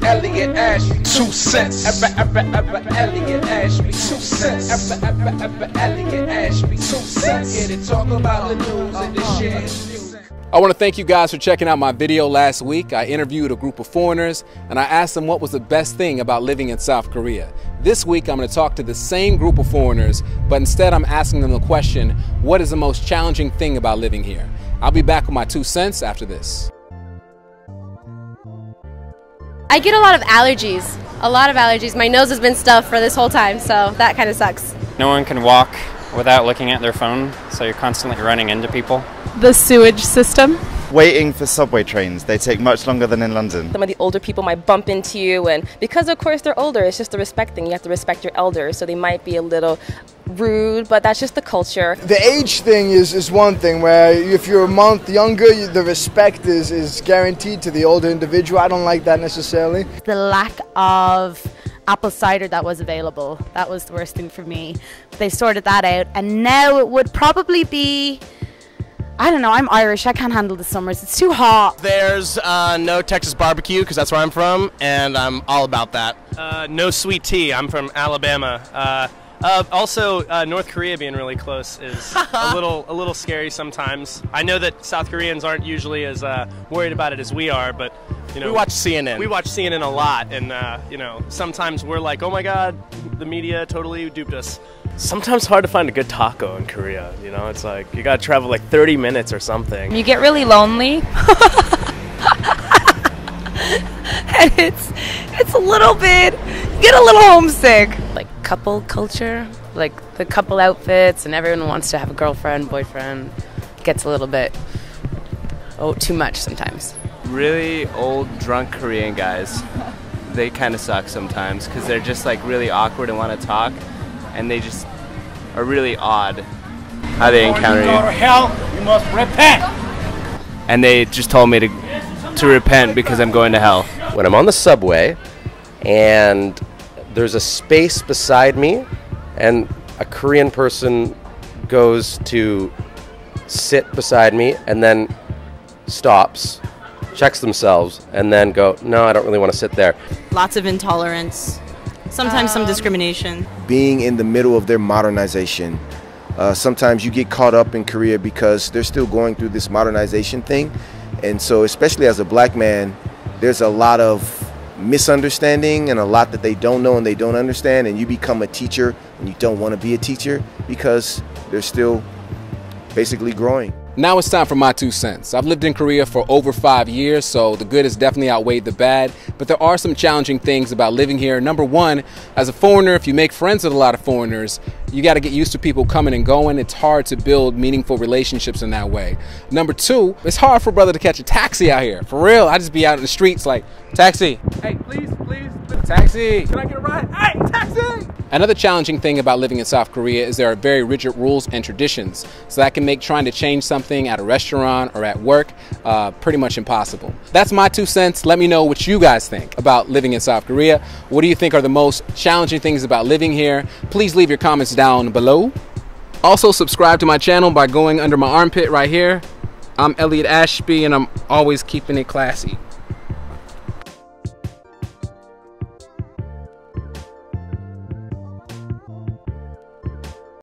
Elliott Ashby, 2 cents. Elliott Ashby, 2 cents. Elliott Ashby, 2 cents. Here to talk about the news and the shit. I want to thank you guys for checking out my video last week. I interviewed a group of foreigners and I asked them what was the best thing about living in South Korea. This week I'm going to talk to the same group of foreigners, but instead I'm asking them the question, what is the most challenging thing about living here? I'll be back with my 2 cents after this. I get a lot of allergies. My nose has been stuffed for this whole time, so that kind of sucks. No one can walk without looking at their phone, so you're constantly running into people. The sewage system. Waiting for subway trains. They take much longer than in London. Some of the older people might bump into you, and because of course they're older, it's just a respect thing. You have to respect your elders, so they might be a little rude, but that's just the culture. The age thing is one thing, where if you're a month younger, the respect is guaranteed to the older individual. I don't like that necessarily. The lack of apple cider that was available. That was the worst thing for me. They sorted that out, and now it would probably be, I don't know, I'm Irish, I can't handle the summers, it's too hot. There's no Texas barbecue, because that's where I'm from, and I'm all about that. No sweet tea, I'm from Alabama. Also, North Korea being really close is a little scary sometimes. I know that South Koreans aren't usually as worried about it as we are, but you know, we watch CNN. We watch CNN a lot, and you know, sometimes we're like, oh my God, the media totally duped us. Sometimes hard to find a good taco in Korea, you know, it's like you gotta travel like 30 minutes or something. You get really lonely. And it's a little bit, you get a little homesick. Like couple culture, like the couple outfits, and everyone wants to have a girlfriend, boyfriend. It gets a little bit, too much sometimes. Really old, drunk Korean guys, they kind of suck sometimes because they're just like really awkward and want to talk, and they just are really odd how they encounter you. When you go to hell, you must repent. And they just told me to repent because I'm going to hell. When I'm on the subway and there's a space beside me and a Korean person goes to sit beside me and then stops, checks themselves, and then go, no, I don't really want to sit there. Lots of intolerance, sometimes some discrimination. Being in the middle of their modernization, sometimes you get caught up in Korea because they're still going through this modernization thing, and so especially as a black man, there's a lot of misunderstanding and a lot that they don't know and they don't understand, and you become a teacher and you don't want to be a teacher because they're still basically growing. Now it's time for my 2 cents. I've lived in Korea for over 5 years, so the good has definitely outweighed the bad, but there are some challenging things about living here. Number one, as a foreigner, if you make friends with a lot of foreigners, you got to get used to people coming and going. It's hard to build meaningful relationships in that way. Number two, it's hard for a brother to catch a taxi out here. For real, I just be out in the streets like, taxi. Hey, please, taxi. Can I get a ride? Hey, taxi! Another challenging thing about living in South Korea is there are very rigid rules and traditions, so that can make trying to change something at a restaurant or at work pretty much impossible. That's my 2 cents. Let me know what you guys think about living in South Korea. What do you think are the most challenging things about living here? Please leave your comments down below. Also, subscribe to my channel by going under my armpit right here. I'm Elliott Ashby, and I'm always keeping it classy.